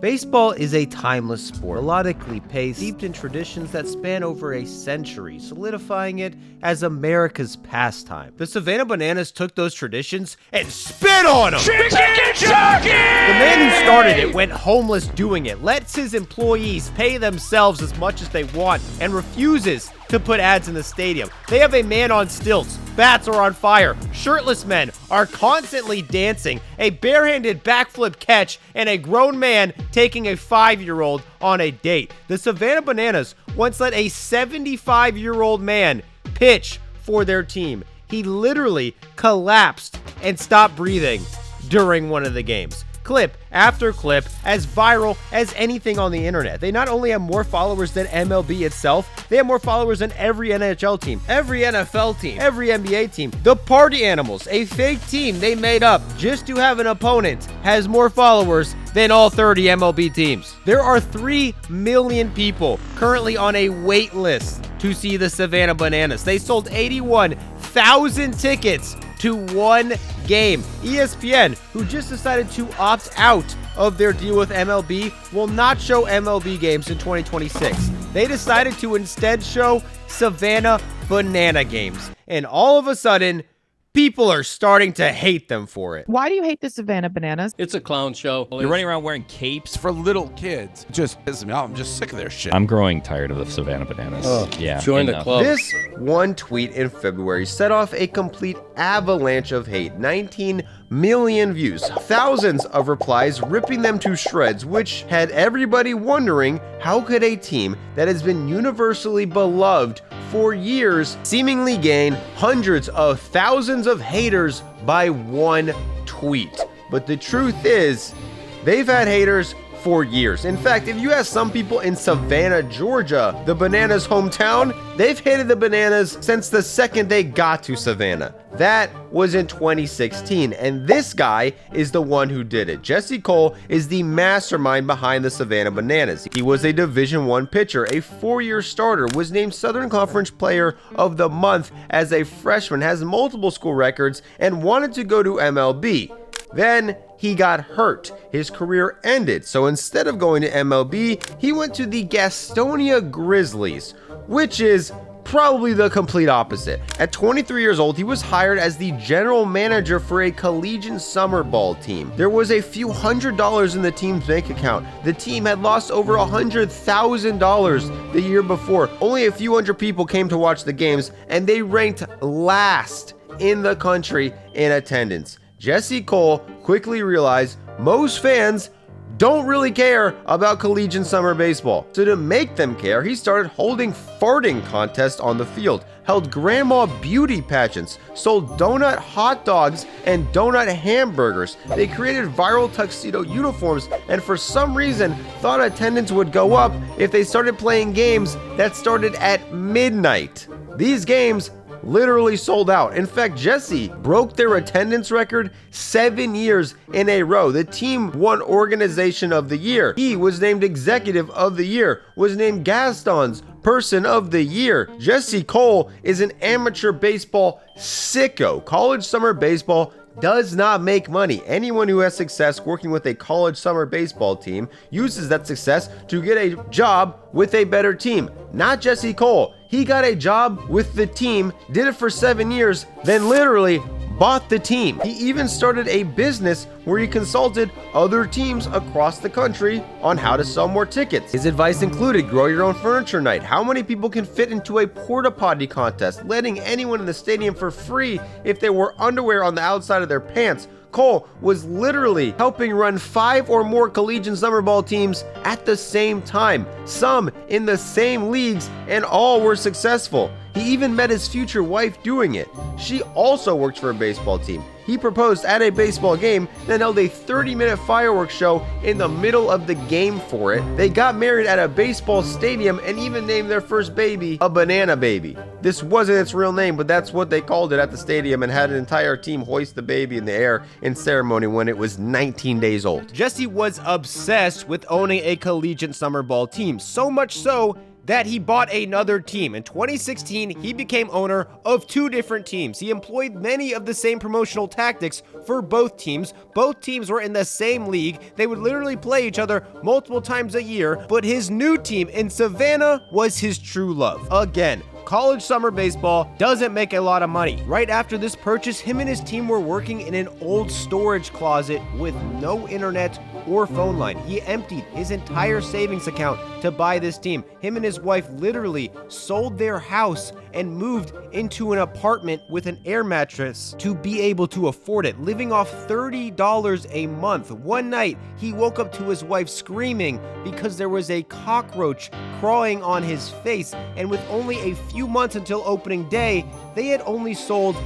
Baseball is a timeless sport, melodically paced, steeped in traditions that span over a century, solidifying it as America's pastime. The Savannah Bananas took those traditions and spit on them! Chicken jockey! The man who started it went homeless doing it, lets his employees pay themselves as much as they want, and refuses to put ads in the stadium. They have a man on stilts, bats are on fire, shirtless men are constantly dancing, a barehanded backflip catch, and a grown man taking a 5-year-old on a date. The Savannah Bananas once let a 75-year-old man pitch for their team. He literally collapsed and stopped breathing during one of the games. Clip after clip, as viral as anything on the internet. They not only have more followers than MLB itself, they have more followers than every NHL team, every NFL team, every NBA team. The Party Animals, a fake team they made up just to have an opponent, has more followers than all 30 MLB teams. There are 3 million people currently on a wait list to see the Savannah Bananas. They sold 81,000 tickets to one game. ESPN, who just decided to opt out of their deal with MLB, will not show MLB games in 2026. They decided to instead show Savannah Banana games. And all of a sudden, people are starting to hate them for it. Why do you hate the Savannah Bananas? It's a clown show. You're running around wearing capes for little kids. Just pisses me off. I'm just sick of their shit. I'm growing tired of the Savannah Bananas. Yeah. Join the club. This one tweet in February set off a complete avalanche of hate. 19 million views, thousands of replies ripping them to shreds, which had everybody wondering, how could a team that has been universally beloved for years seemingly gain hundreds of thousands of haters by one tweet? But the truth is, they've had haters for years. In fact, if you ask some people in Savannah, Georgia, the Bananas' hometown, they've hated the Bananas since the second they got to Savannah. That was in 2016, and this guy is the one who did it. Jesse Cole is the mastermind behind the Savannah Bananas. He was a Division I pitcher, a 4-year starter, was named Southern Conference Player of the Month as a freshman, has multiple school records, and wanted to go to MLB. Then he got hurt. His career ended. So instead of going to MLB, he went to the Gastonia Grizzlies, which is probably the complete opposite. At 23 years old, he was hired as the general manager for a collegiate summer ball team. There was a few $100s in the team's bank account. The team had lost over $100,000 the year before. Only a few hundred people came to watch the games, and they ranked last in the country in attendance. Jesse Cole quickly realized most fans don't really care about collegiate summer baseball. So to make them care, he started holding farting contests on the field, held grandma beauty pageants, sold donut hot dogs and donut hamburgers. They created viral tuxedo uniforms, and for some reason thought attendance would go up if they started playing games that started at midnight. These games literally sold out. In fact, Jesse broke their attendance record 7 years in a row. The team won Organization of the Year. He was named Executive of the Year, was named Gaston's Person of the Year. Jesse Cole is an amateur baseball sicko. College summer baseball does not make money. Anyone who has success working with a college summer baseball team uses that success to get a job with a better team. Not Jesse Cole. He got a job with the team, did it for 7 years, then literally bought the team. He even started a business where he consulted other teams across the country on how to sell more tickets. His advice included grow your own furniture night, how many people can fit into a porta potty contest, letting anyone in the stadium for free if they wore underwear on the outside of their pants. Cole was literally helping run 5 or more collegiate summer ball teams at the same time, some in the same leagues, and all were successful. He even met his future wife doing it. She also worked for a baseball team. He proposed at a baseball game, then held a 30-minute fireworks show in the middle of the game for it. They got married at a baseball stadium and even named their first baby a Banana Baby. This wasn't its real name, but that's what they called it at the stadium, and had an entire team hoist the baby in the air in ceremony when it was 19 days old. Jesse was obsessed with owning a collegiate summer ball team, so much so that he bought another team. In 2016, he became owner of 2 different teams. He employed many of the same promotional tactics for both teams. Both teams were in the same league. They would literally play each other multiple times a year, but his new team in Savannah was his true love. Again, college summer baseball doesn't make a lot of money. Right after this purchase, him and his team were working in an old storage closet with no internet or phone line. He emptied his entire savings account to buy this team. Him and his wife literally sold their house and moved into an apartment with an air mattress to be able to afford it, living off $30 a month. One night, he woke up to his wife screaming because there was a cockroach crawling on his face, and with only a few months until opening day, they had only sold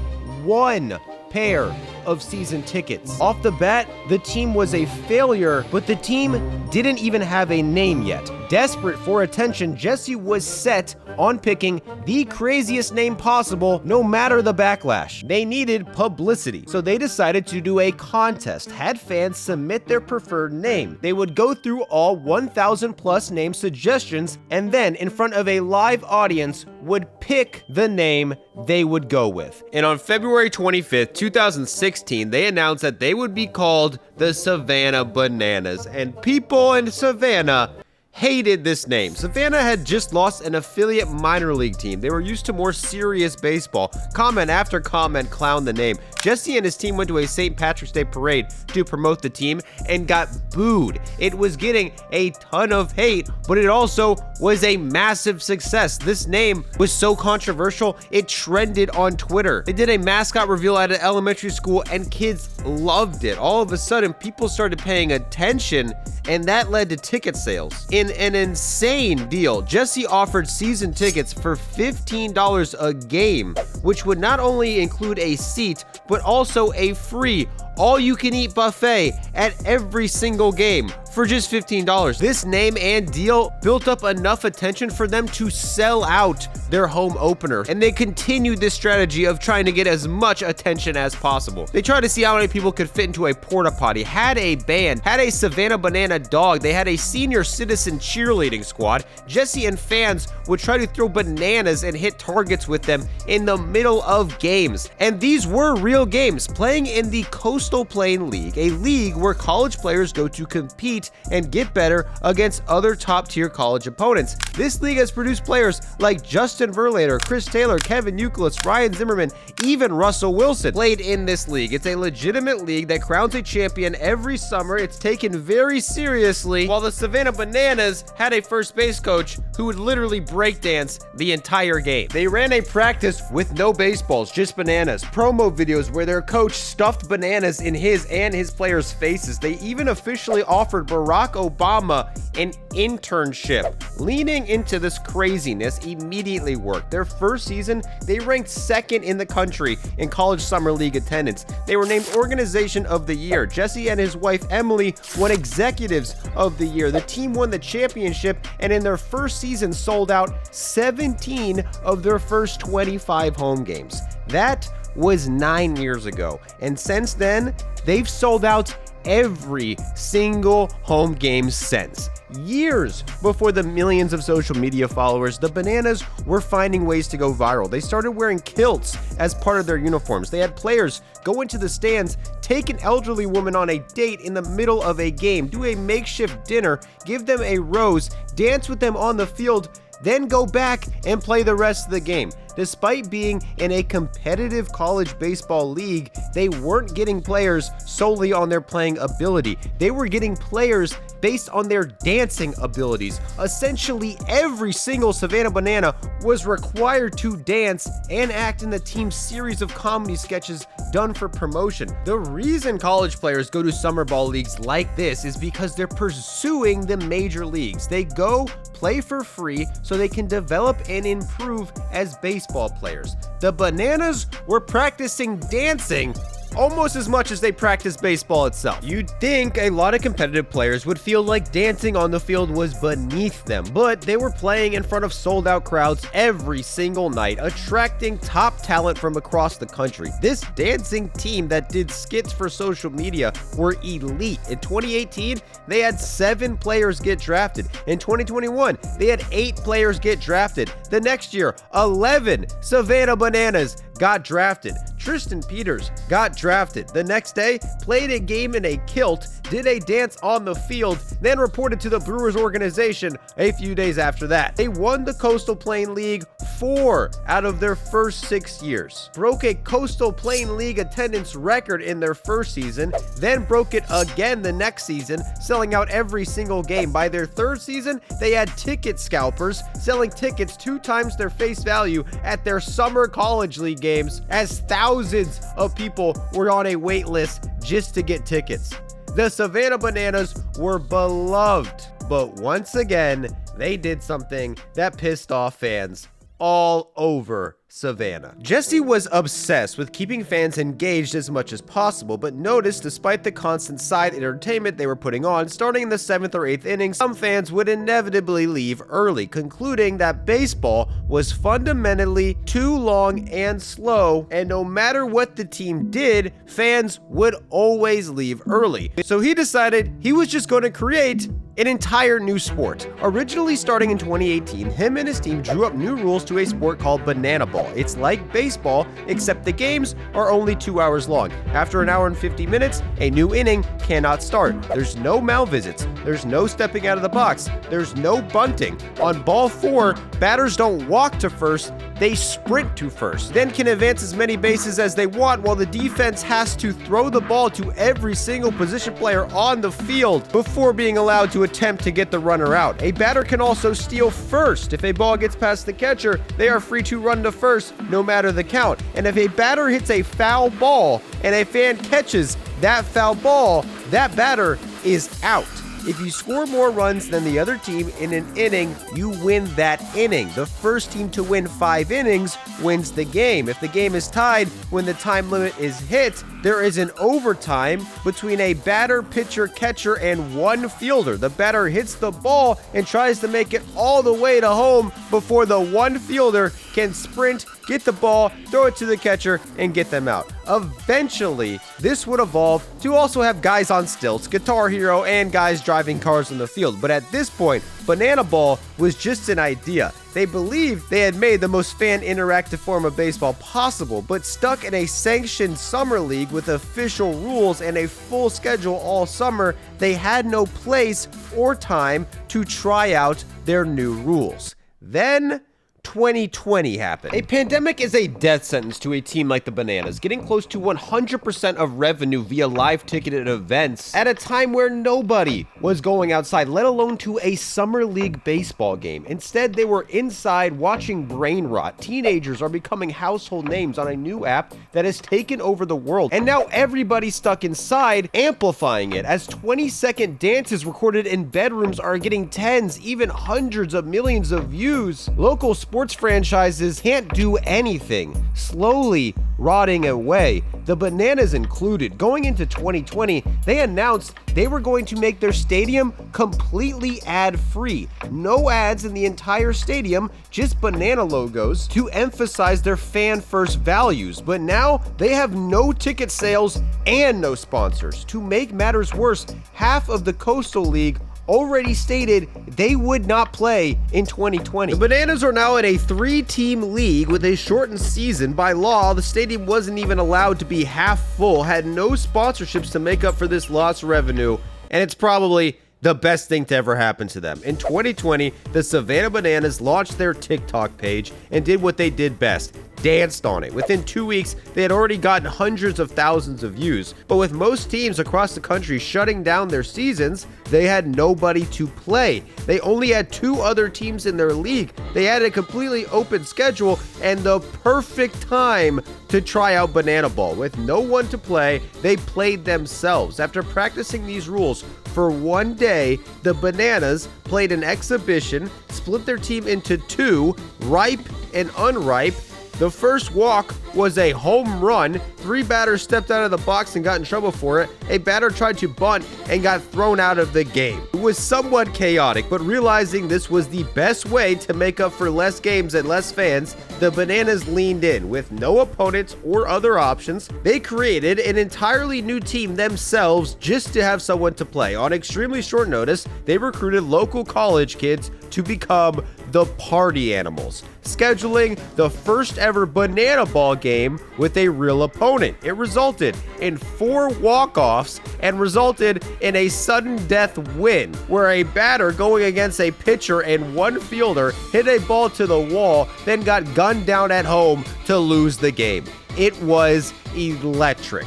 1 pair of season tickets. Off the bat, the team was a failure, but the team didn't even have a name yet. Desperate for attention, Jesse was set on picking the craziest name possible, no matter the backlash. They needed publicity, so they decided to do a contest, had fans submit their preferred name. They would go through all 1,000 plus name suggestions, and then in front of a live audience would pick the name they would go with. And on February 25th, 2016, they announced that they would be called the Savannah Bananas, and people in Savannah hated this name. Savannah had just lost an affiliate minor league team. They were used to more serious baseball. Comment after comment clowned the name. Jesse and his team went to a St. Patrick's Day parade to promote the team and got booed. It was getting a ton of hate, but it also was a massive success. This name was so controversial, it trended on Twitter. They did a mascot reveal at an elementary school and kids loved it. All of a sudden, people started paying attention, and that led to ticket sales. In an insane deal, Jesse offered season tickets for $15 a game, which would not only include a seat, but also a free all-you-can-eat buffet at every single game for just $15. This name and deal built up enough attention for them to sell out their home opener, and they continued this strategy of trying to get as much attention as possible. They tried to see how many people could fit into a porta potty, had a band, had a Savannah Banana dog, they had a senior citizen cheerleading squad. Jesse and fans would try to throw bananas and hit targets with them in the middle of games. And these were real games, playing in the Coastal Plain League, a league where college players go to compete and get better against other top-tier college opponents. This league has produced players like Justin Verlander, Chris Taylor, Kevin Youkilis, Ryan Zimmerman, even Russell Wilson played in this league. It's a legitimate league that crowns a champion every summer. It's taken very seriously, while the Savannah Bananas had a first base coach who would literally breakdance the entire game. They ran a practice with no baseballs, just bananas, promo videos where their coach stuffed bananas in his and his players' faces. They even officially offered Barack Obama an internship. Leaning into this craziness immediately worked. Their first season, they ranked 2nd in the country in college summer league attendance. They were named Organization of the Year. Jesse and his wife Emily won Executives of the Year. The team won the championship, and in their first season sold out 17 of their first 25 home games. That was 9 years ago, and since then, they've sold out every single home game since. Years before the millions of social media followers, the Bananas were finding ways to go viral. They started wearing kilts as part of their uniforms. They had players go into the stands, take an elderly woman on a date in the middle of a game, do a makeshift dinner, give them a rose, dance with them on the field, then go back and play the rest of the game. Despite being in a competitive college baseball league, they weren't getting players solely on their playing ability. They were getting players based on their dancing abilities. Essentially, every single Savannah Banana was required to dance and act in the team's series of comedy sketches done for promotion. The reason college players go to summer ball leagues like this is because they're pursuing the major leagues. They go play for free so they can develop and improve as baseball players. The Bananas were practicing dancing almost as much as they practice baseball itself. You'd think a lot of competitive players would feel like dancing on the field was beneath them, but they were playing in front of sold-out crowds every single night, attracting top talent from across the country. This dancing team that did skits for social media were elite. In 2018, they had 7 players get drafted. In 2021, they had 8 players get drafted. The next year, 11 Savannah Bananas got drafted. Tristan Peters got drafted. The next day, played a game in a kilt, did a dance on the field, then reported to the Brewers organization a few days after that. They won the Coastal Plain League 4 out of their first 6 years, broke a Coastal Plain League attendance record in their first season, then broke it again the next season, selling out every single game. By their third season, they had ticket scalpers selling tickets 2 times their face value at their summer college league games, as thousands of people were on a wait list just to get tickets. The Savannah Bananas were beloved, but once again, they did something that pissed off fans all over Savannah. Jesse was obsessed with keeping fans engaged as much as possible, but noticed despite the constant side entertainment they were putting on, starting in the 7th or 8th inning, some fans would inevitably leave early, concluding that baseball was fundamentally too long and slow, and no matter what the team did, fans would always leave early. So he decided he was just going to create an entire new sport. Originally starting in 2018, him and his team drew up new rules to a sport called banana ball. It's like baseball, except the games are only 2 hours long. After an hour and 50 minutes, a new inning cannot start. There's no mound visits. There's no stepping out of the box. There's no bunting. On ball 4, batters don't walk to first, they sprint to first, then can advance as many bases as they want, while the defense has to throw the ball to every single position player on the field before being allowed to attempt to get the runner out. A batter can also steal first. If a ball gets past the catcher, they are free to run to first no matter the count. And if a batter hits a foul ball and a fan catches that foul ball, that batter is out. If you score more runs than the other team in an inning, you win that inning. The first team to win 5 innings wins the game. If the game is tied when the time limit is hit, there is an overtime between a batter, pitcher, catcher, and one fielder. The batter hits the ball and tries to make it all the way to home before the one fielder can sprint, get the ball, throw it to the catcher, and get them out. Eventually, this would evolve to also have guys on stilts, Guitar Hero, and guys driving cars on the field. But at this point, banana ball was just an idea. They believed they had made the most fan interactive form of baseball possible, but stuck in a sanctioned summer league with official rules and a full schedule all summer, they had no place or time to try out their new rules. Then 2020 happened. A pandemic is a death sentence to a team like the Bananas, getting close to 100% of revenue via live ticketed events at a time where nobody was going outside, let alone to a summer league baseball game. Instead, they were inside watching brain rot. Teenagers are becoming household names on a new app that has taken over the world, and now everybody's stuck inside, amplifying it, as 20-second dances recorded in bedrooms are getting tens, even hundreds of millions of views. Local sports franchises can't do anything, slowly rotting away, the Bananas included. Going into 2020, they announced they were going to make their stadium completely ad-free. No ads in the entire stadium, just banana logos to emphasize their fan-first values. But now they have no ticket sales and no sponsors. To make matters worse, half of the Coastal League already stated they would not play in 2020. The Bananas are now in a 3-team league with a shortened season. By law, the stadium wasn't even allowed to be half full, had no sponsorships to make up for this lost revenue, and it's probably the best thing to ever happen to them. In 2020, the Savannah Bananas launched their TikTok page and did what they did best, danced on it. Within 2 weeks, they had already gotten hundreds of thousands of views. But with most teams across the country shutting down their seasons, they had nobody to play. They only had 2 other teams in their league. They had a completely open schedule and the perfect time to try out banana ball. With no one to play, they played themselves. After practicing these rules for 1 day, the Bananas played an exhibition, split their team into 2, ripe and unripe, The first walk was a home run. 3 batters stepped out of the box and got in trouble for it. A batter tried to bunt and got thrown out of the game. It was somewhat chaotic, but realizing this was the best way to make up for less games and less fans, the Bananas leaned in. With no opponents or other options, they created an entirely new team themselves just to have someone to play. On extremely short notice, they recruited local college kids to become the Party Animals, scheduling the first ever banana ball game with a real opponent. It resulted in 4 walk-offs and resulted in a sudden death win, where a batter going against a pitcher and 1 fielder hit a ball to the wall, then got gunned down at home to lose the game. It was electric.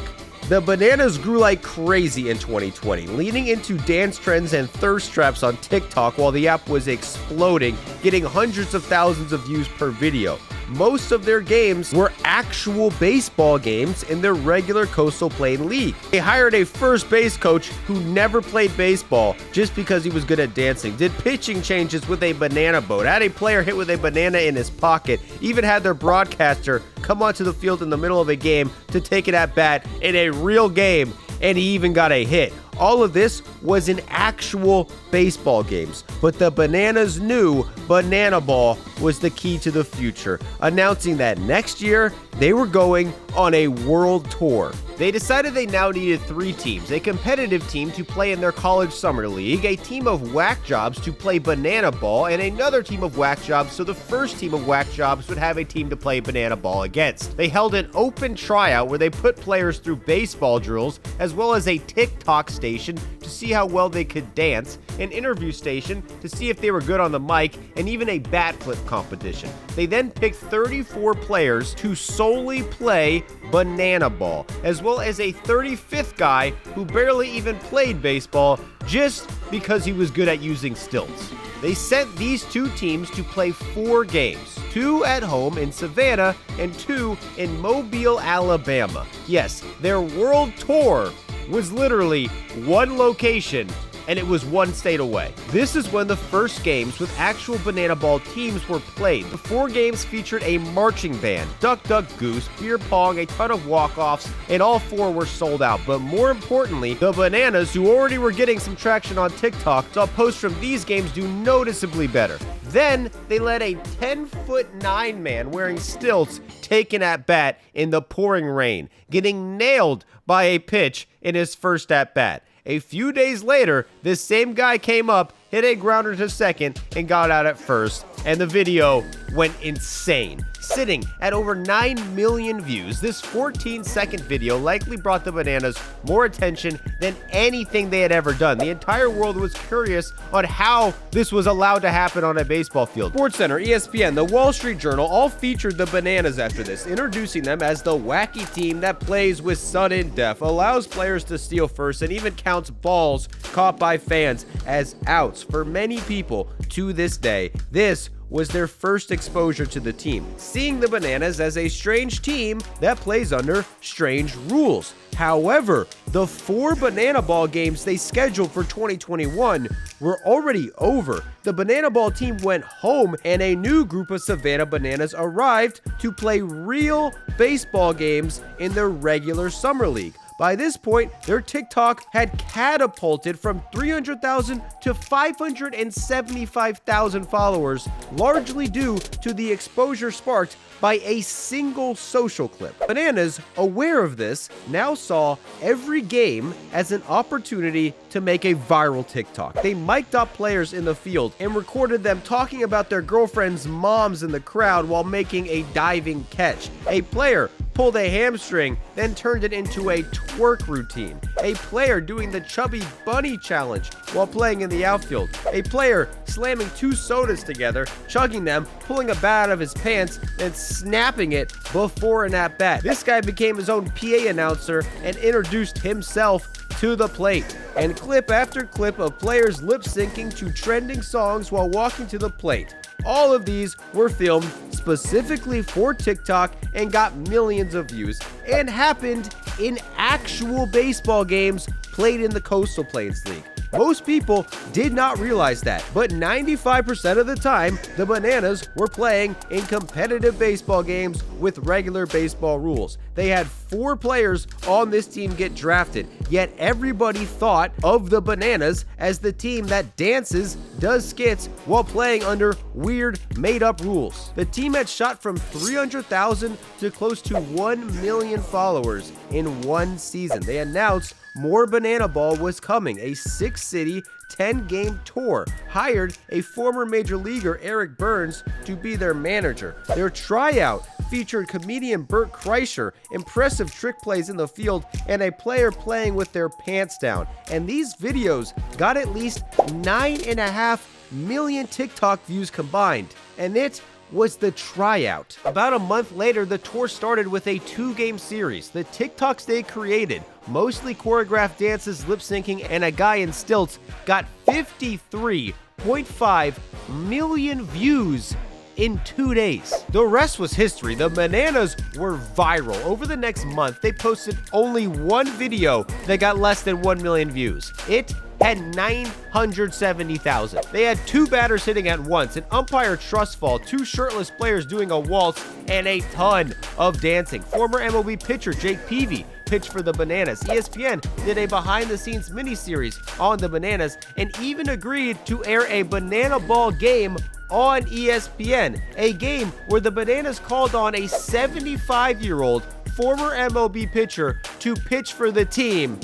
The Bananas grew like crazy in 2020, leaning into dance trends and thirst traps on TikTok while the app was exploding, getting hundreds of thousands of views per video. Most of their games were actual baseball games in their regular Coastal Plain League. They hired a first base coach who never played baseball just because he was good at dancing, did pitching changes with a banana boat, had a player hit with a banana in his pocket, even had their broadcaster come onto the field in the middle of a game to take it at bat in a real game, and he even got a hit. All of this was in actual baseball games, but the Bananas knew Banana Ball was the key to the future, announcing that next year they were going on a world tour. They decided they now needed 3 teams, a competitive team to play in their college summer league, a team of whack jobs to play banana ball, and another team of whack jobs so the first team of whack jobs would have a team to play banana ball against. They held an open tryout where they put players through baseball drills, as well as a TikTok station to see how well they could dance, an interview station to see if they were good on the mic, and even a bat flip competition. They then picked 34 players to solely play banana ball, as well as a 35th guy who barely even played baseball just because he was good at using stilts. They sent these 2 teams to play 4 games, 2 at home in Savannah and 2 in Mobile, Alabama. Yes, their world tour was literally 1 location, and it was 1 state away. This is when the first games with actual banana ball teams were played. The 4 games featured a marching band, duck, duck, goose, beer pong, a ton of walk-offs, and all 4 were sold out. But more importantly, the Bananas, who already were getting some traction on TikTok, saw posts from these games do noticeably better. Then they let a 10'9" man wearing stilts taken at bat in the pouring rain, getting nailed by a pitch in his first at bat. A few days later, this same guy came up, hit a grounder to second, and got out at first, and the video went insane. Sitting at over 9 million views, this 14-second video likely brought the Bananas more attention than anything they had ever done. The entire world was curious on how this was allowed to happen on a baseball field. SportsCenter, ESPN, The Wall Street Journal all featured the Bananas after this, introducing them as the wacky team that plays with sudden death, allows players to steal first, and even counts balls caught by fans as outs. For many people to this day, this was their first exposure to the team, seeing the Bananas as a strange team that plays under strange rules. However, the 4 banana ball games they scheduled for 2021 were already over. The banana ball team went home, and a new group of Savannah Bananas arrived to play real baseball games in their regular summer league. By this point, their TikTok had catapulted from 300,000 to 575,000 followers, largely due to the exposure sparked by a single social clip. Bananas, aware of this, now saw every game as an opportunity to make a viral TikTok. They mic'd up players in the field and recorded them talking about their girlfriends' moms in the crowd while making a diving catch. A player pulled a hamstring, then turned it into a twerk routine. A player doing the chubby bunny challenge while playing in the outfield. A player slamming 2 sodas together, chugging them, pulling a bat out of his pants, and snapping it before an at-bat. This guy became his own PA announcer and introduced himself to the plate. And clip after clip of players lip-syncing to trending songs while walking to the plate. All of these were filmed specifically for TikTok and got millions of views, and happened in actual baseball games played in the Coastal Plains League. Most people did not realize that, but 95% of the time, the Bananas were playing in competitive baseball games with regular baseball rules. They had 4 players on this team get drafted, yet everybody thought of the Bananas as the team that dances, does skits while playing under weird made-up rules. The team had shot from 300,000 to close to 1 million followers in one season. They announced more Banana Ball was coming, a 6-city, 10-game tour, hired a former major leaguer, Eric Burns, to be their manager. Their tryout featured comedian Bert Kreischer, impressive trick plays in the field, and a player playing with their pants down. And these videos got at least 9.5 million TikTok views combined. And it was the tryout. About a month later, the tour started with a 2-game series. The TikToks they created, mostly choreographed dances, lip syncing, and a guy in stilts, got 53.5 million views in 2 days. The rest was history. The Bananas were viral. Over the next month, they posted only one video that got less than 1 million views. It had 970,000. They had 2 batters hitting at once, an umpire trust fall, 2 shirtless players doing a waltz, and a ton of dancing. Former MLB pitcher Jake Peavy pitched for the Bananas. ESPN did a behind-the-scenes miniseries on the Bananas and even agreed to air a Banana Ball game on ESPN, a game where the Bananas called on a 75-year-old former MLB pitcher to pitch for the team,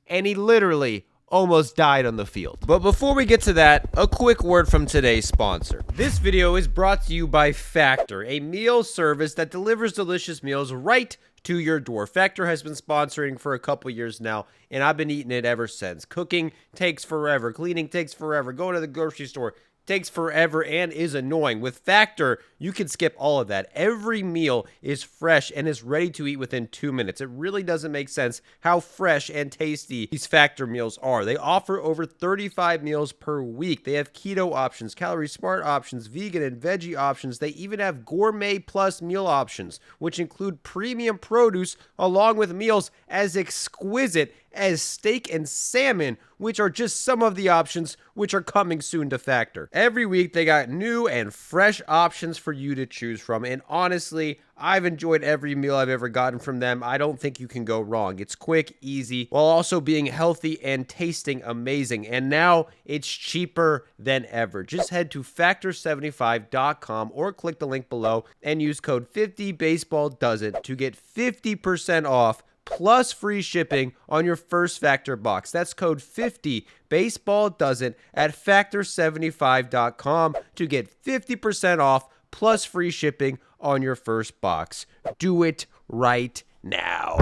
and he literally almost died on the field. But before we get to that, a quick word from today's sponsor. This video is brought to you by Factor, a meal service that delivers delicious meals right to your door. Factor has been sponsoring for a couple years now, and I've been eating it ever since. Cooking takes forever. Cleaning takes forever. Going to the grocery store takes forever and is annoying. With Factor, you can skip all of that. Every meal is fresh and is ready to eat within 2 minutes. It really doesn't make sense how fresh and tasty these Factor meals are. They offer over 35 meals per week. They have keto options, calorie smart options, vegan and veggie options. They even have gourmet plus meal options, which include premium produce along with meals as exquisite as steak and salmon, which are just some of the options which are coming soon to Factor. Every week, they got new and fresh options for you to choose from, and honestly, I've enjoyed every meal I've ever gotten from them. I don't think you can go wrong. It's quick, easy, while also being healthy and tasting amazing, and now it's cheaper than ever. Just head to factor75.com or click the link below and use code 50BaseballDoesIt to get 50% off plus free shipping on your first Factor box. That's code 50BaseballDoesIt at factor75.com to get 50% off plus free shipping on your first box. Do it right now.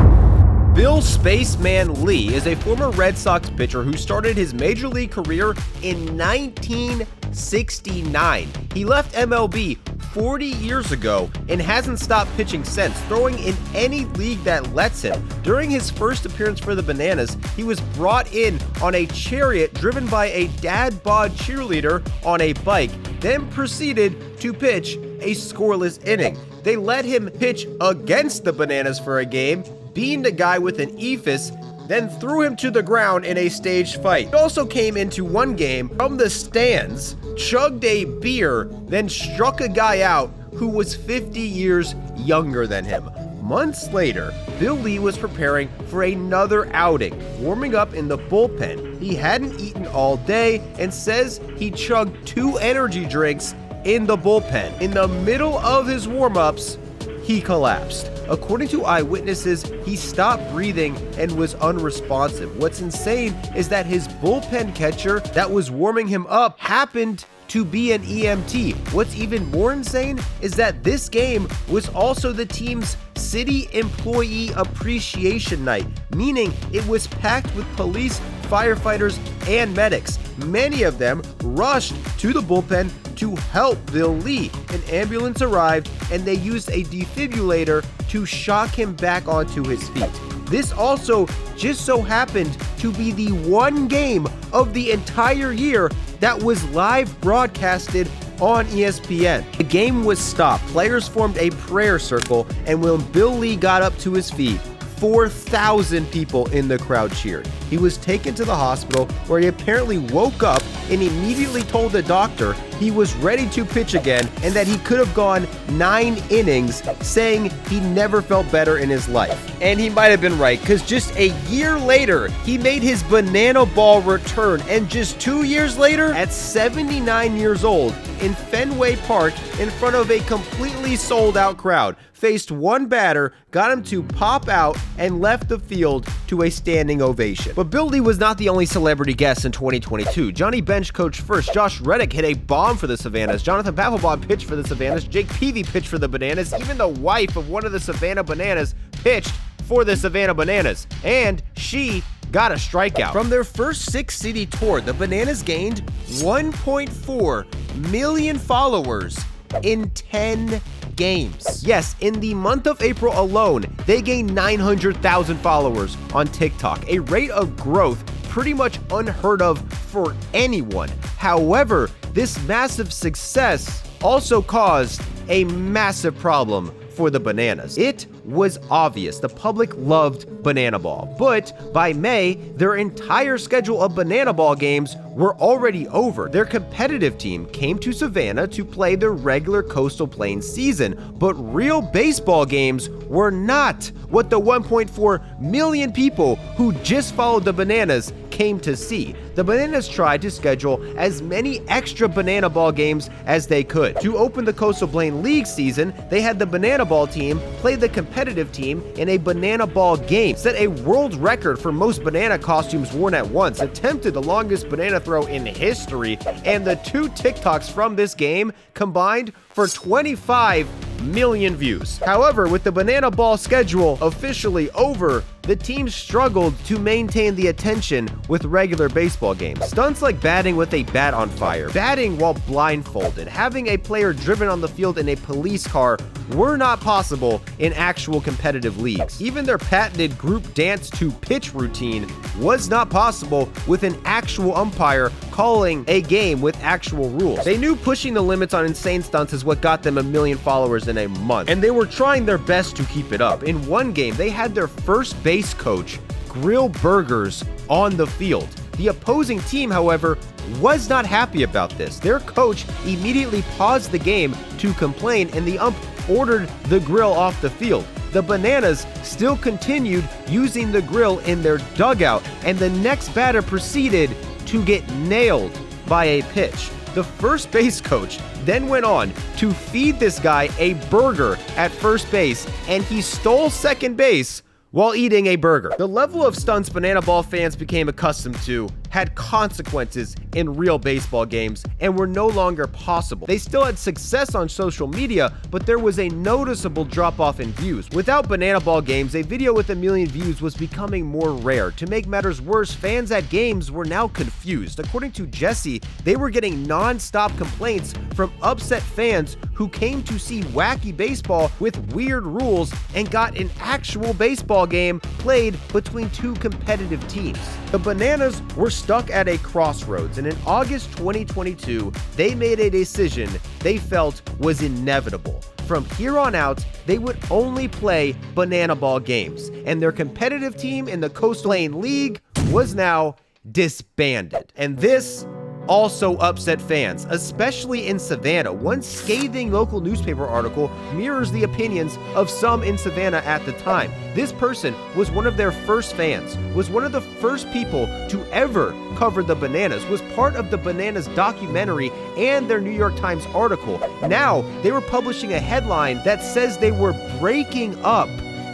Bill Spaceman Lee is a former Red Sox pitcher who started his major league career in 1969. He left MLB 40 years ago and hasn't stopped pitching since, throwing in any league that lets him. During his first appearance for the Bananas, he was brought in on a chariot driven by a dad bod cheerleader on a bike, then proceeded to pitch a scoreless inning. They let him pitch against the Bananas for a game, beamed a guy with an ephus, then threw him to the ground in a staged fight. He also came into one game from the stands, chugged a beer, then struck a guy out who was 50 years younger than him. Months later, Bill Lee was preparing for another outing, warming up in the bullpen. He hadn't eaten all day and says he chugged 2 energy drinks in the bullpen. In the middle of his warm-ups, he collapsed. According to eyewitnesses, he stopped breathing and was unresponsive. What's insane is that his bullpen catcher that was warming him up happened to be an EMT. What's even more insane is that this game was also the team's City Employee Appreciation Night, meaning it was packed with police, firefighters, and medics. Many of them rushed to the bullpen to help Bill Lee. An ambulance arrived and they used a defibrillator to shock him back onto his feet. This also just so happened to be the one game of the entire year that was live broadcasted on ESPN. The game was stopped. Players formed a prayer circle, and when Bill Lee got up to his feet, 4,000 people in the crowd cheered. He was taken to the hospital where he apparently woke up and immediately told the doctor he was ready to pitch again and that he could have gone 9 innings, saying he never felt better in his life. And he might have been right, because just a year later, he made his banana ball return, and just 2 years later, at 79 years old, in Fenway Park, in front of a completely sold-out crowd, faced one batter, got him to pop out, and left the field to a standing ovation. But Bill Lee was not the only celebrity guest in 2022. Johnny Bench coached first. Josh Reddick hit a bomb for the Savannahs. Jonathan Papelbon pitched for the Savannahs. Jake Peavy pitched for the Bananas. Even the wife of one of the Savannah Bananas pitched for the Savannah Bananas. And she got a strikeout. From their first 6-city tour, the Bananas gained 1.4 million followers in 10 games. Yes, in the month of April alone, they gained 900,000 followers on TikTok, a rate of growth pretty much unheard of for anyone. However, this massive success also caused a massive problem for the Bananas. It was obvious the public loved Banana Ball, but by May, their entire schedule of Banana Ball games were already over. Their competitive team came to Savannah to play their regular Coastal Plains season, but real baseball games were not what the 1.4 million people who just followed the Bananas came to see. The Bananas tried to schedule as many extra Banana Ball games as they could. To open the Coastal Plain League season, they had the Banana Ball team play the competitive team in a Banana Ball game, set a world record for most banana costumes worn at once, attempted the longest banana throw in history, and the 2 TikToks from this game combined for 25 million views. However, with the Banana Ball schedule officially over, the team struggled to maintain the attention with regular baseball games. Stunts like batting with a bat on fire, batting while blindfolded, having a player driven on the field in a police car were not possible in actual competitive leagues. Even their patented group dance to pitch routine was not possible with an actual umpire calling a game with actual rules. They knew pushing the limits on insane stunts is what got them 1 million followers in a month, and they were trying their best to keep it up. In one game, they had their first base coach grill burgers on the field. The opposing team, however, was not happy about this. Their coach immediately paused the game to complain, and the ump ordered the grill off the field. The Bananas still continued using the grill in their dugout, and the next batter proceeded to get nailed by a pitch. The first base coach then went on to feed this guy a burger at first base, and he stole second base while eating a burger. The level of stunts Banana Ball fans became accustomed to had consequences in real baseball games and were no longer possible. They still had success on social media, but there was a noticeable drop-off in views. Without Banana Ball games, a video with 1 million views was becoming more rare. To make matters worse, fans at games were now confused. According to Jesse, they were getting non-stop complaints from upset fans who came to see wacky baseball with weird rules and got an actual baseball game played between 2 competitive teams. The Bananas were stuck at a crossroads, and in August 2022, they made a decision they felt was inevitable. From here on out, they would only play Banana Ball games, and their competitive team in the Coastal Plain League was now disbanded. And this also upset fans, especially in Savannah. One scathing local newspaper article mirrors the opinions of some in Savannah at the time. This person was one of their first fans, was one of the first people to ever cover the Bananas, was part of the Bananas documentary and their New York Times article. Now, they were publishing a headline that says they were breaking up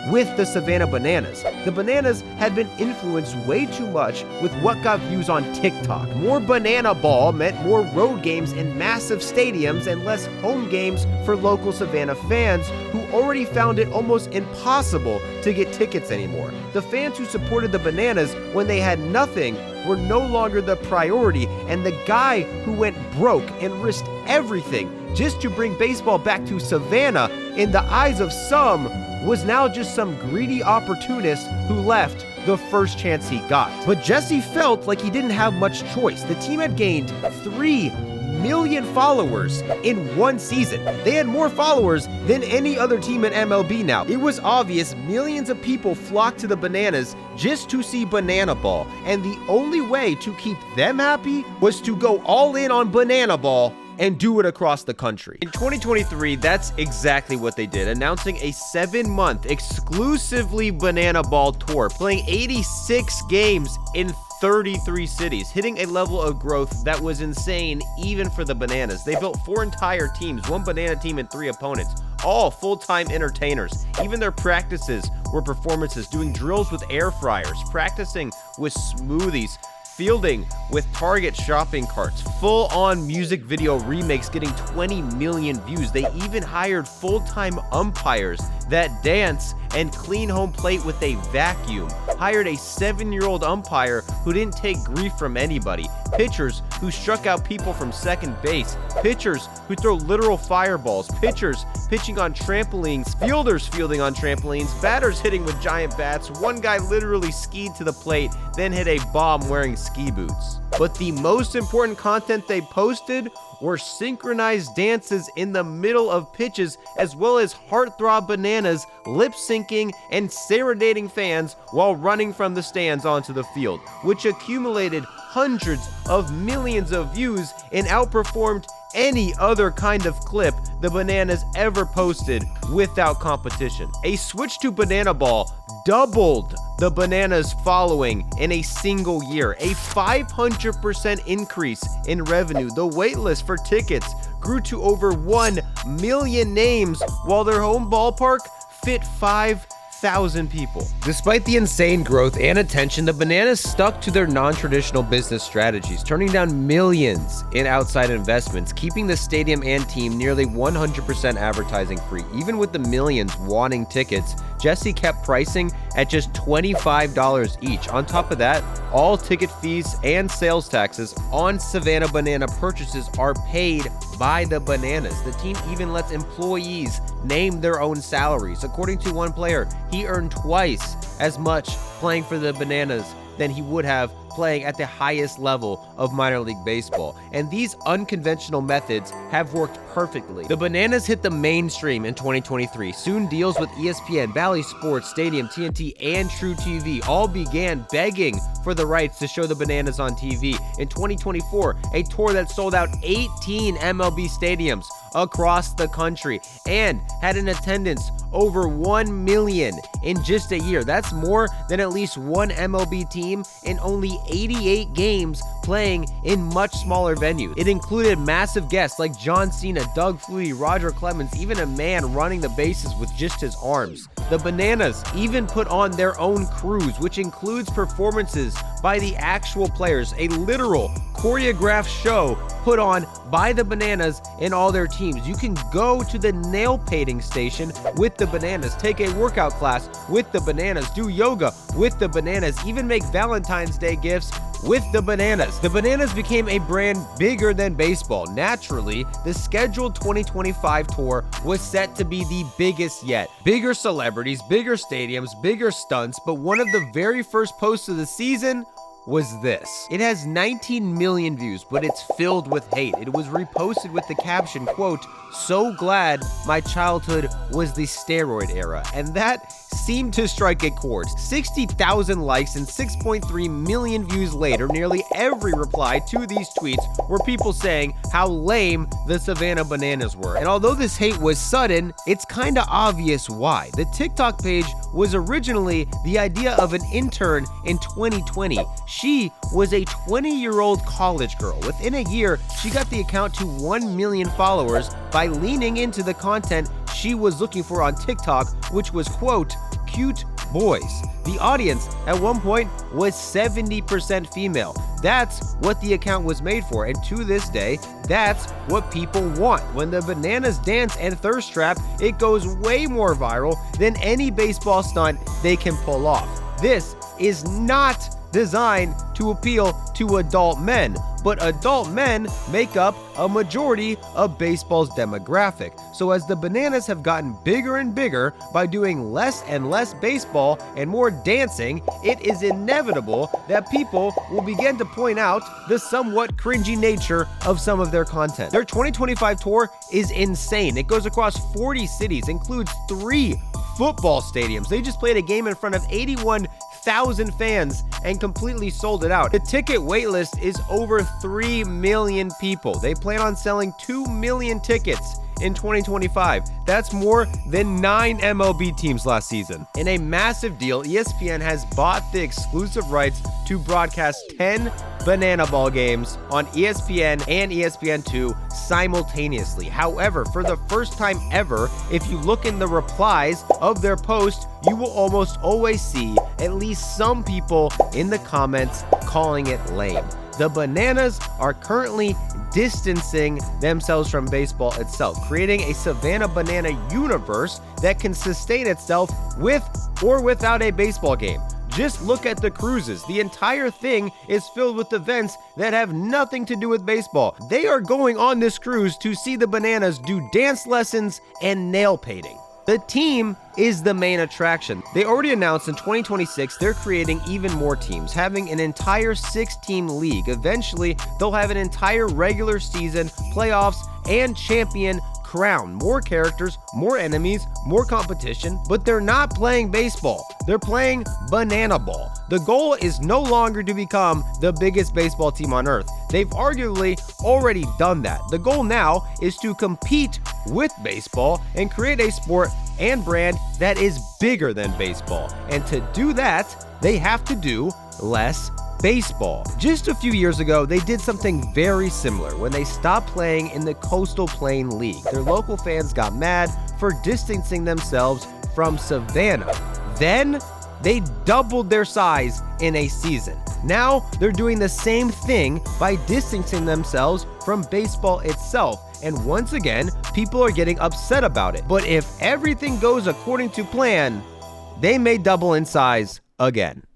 with the Savannah Bananas. The Bananas had been influenced way too much with what got views on TikTok. More Banana Ball meant more road games in massive stadiums and less home games for local Savannah fans who already found it almost impossible to get tickets anymore. The fans who supported the Bananas when they had nothing were no longer the priority, and the guy who went broke and risked everything just to bring baseball back to Savannah, in the eyes of some, was now just some greedy opportunist who left the first chance he got. But Jesse felt like he didn't have much choice. The team had gained 3 million followers in one season. They had more followers than any other team in MLB now. It was obvious millions of people flocked to the Bananas just to see Banana Ball, and the only way to keep them happy was to go all in on Banana Ball and do it across the country. In 2023, that's exactly what they did, announcing a 7-month exclusively Banana Ball tour, playing 86 games in 33 cities, hitting a level of growth that was insane even for the Bananas. They built 4 entire teams, 1 banana team and 3 opponents, all full-time entertainers. Even their practices were performances, doing drills with air fryers, practicing with smoothies, fielding with Target shopping carts, full-on music video remakes getting 20 million views. They even hired full-time umpires that dance and clean home plate with a vacuum, hired a 7-year-old umpire who didn't take grief from anybody, pitchers who struck out people from second base, pitchers who throw literal fireballs, pitchers pitching on trampolines, fielders fielding on trampolines, batters hitting with giant bats. One guy literally skied to the plate, then hit a bomb wearing ski boots. But the most important content they posted were synchronized dances in the middle of pitches, as well as heartthrob bananas lip syncing and serenading fans while running from the stands onto the field, which accumulated hundreds of millions of views and outperformed any other kind of clip the Bananas ever posted without competition. A switch to Banana Ball doubled the Bananas following in a single year, a 500% increase in revenue. The waitlist for tickets grew to over 1 million names, while their home ballpark fit 5,000 people. Despite the insane growth and attention, the Bananas stuck to their non-traditional business strategies, turning down millions in outside investments, keeping the stadium and team nearly 100% advertising free. Even with the millions wanting tickets, Jesse kept pricing at just $25 each. On top of that, all ticket fees and sales taxes on Savannah Banana purchases are paid by the Bananas. The team even lets employees name their own salaries. According to one player, he earned twice as much playing for the Bananas than he would have playing at the highest level of minor league baseball. And these unconventional methods have worked perfectly. The Bananas hit the mainstream in 2023. Soon deals with ESPN, Bally Sports, Stadium, TNT, and True TV all began begging for the rights to show the Bananas on TV. In 2024, a tour that sold out 18 MLB stadiums across the country and had an attendance over 1 million in just a year. That's more than at least one MLB team in only 88 games playing in much smaller venues. It included massive guests like John Cena, Doug Flutie, Roger Clemens, even a man running the bases with just his arms. The Bananas even put on their own cruise, which includes performances by the actual players, a literal choreographed show put on by the Bananas and all their teams. You can go to the nail painting station with the Bananas, take a workout class with the Bananas, do yoga with the Bananas, even make Valentine's Day gifts with the Bananas. The Bananas became a brand bigger than baseball. Naturally, the scheduled 2025 tour was set to be the biggest yet. Bigger celebrities, bigger stadiums, bigger stunts, but one of the very first posts of the season was this. It has 19 million views, but it's filled with hate. It was reposted with the caption, quote, "So glad my childhood was the steroid era." And that seemed to strike a chord. 60,000 likes and 6.3 million views later, nearly every reply to these tweets were people saying how lame the Savannah Bananas were. And although this hate was sudden, it's kinda obvious why. The TikTok page was originally the idea of an intern in 2020. She was a 20-year-old college girl. Within a year, she got the account to 1 million followers by leaning into the content she was looking for on TikTok, which was, quote, cute boys. The audience at one point was 70% female. That's what the account was made for, and to this day, that's what people want. When the Bananas dance and thirst trap, it goes way more viral than any baseball stunt they can pull off. This is not designed to appeal to adult men, but adult men make up a majority of baseball's demographic. So as the Bananas have gotten bigger and bigger by doing less and less baseball and more dancing, it is inevitable that people will begin to point out the somewhat cringy nature of some of their content. Their 2025 tour is insane. It goes across 40 cities, includes 3 football stadiums. They just played a game in front of 81,000 fans and completely sold it out. The ticket waitlist is over 3 million people. They plan on selling 2 million tickets in 2025. That's more than 9 MLB teams last season. In a massive deal, ESPN has bought the exclusive rights to broadcast 10 Banana Ball games on ESPN and ESPN2 simultaneously. However, for the first time ever, if you look in the replies of their post, you will almost always see at least some people in the comments calling it lame. The Bananas are currently distancing themselves from baseball itself, creating a Savannah Banana universe that can sustain itself with or without a baseball game. Just look at the cruises. The entire thing is filled with events that have nothing to do with baseball. They are going on this cruise to see the Bananas do dance lessons and nail painting. The team is the main attraction. They already announced in 2026 they're creating even more teams, having an entire 6-team league. Eventually, they'll have an entire regular season, playoffs, and champion crown. More characters, more enemies, more competition, but they're not playing baseball. They're playing banana ball. The goal is no longer to become the biggest baseball team on earth. They've arguably already done that. The goal now is to compete with baseball and create a sport and brand that is bigger than baseball. And to do that, they have to do less baseball. Just a few years ago, they did something very similar when they stopped playing in the Coastal Plain League. Their local fans got mad for distancing themselves from Savannah. Then they doubled their size in a season. Now they're doing the same thing by distancing themselves from baseball itself. And once again, people are getting upset about it. But if everything goes according to plan, they may double in size again.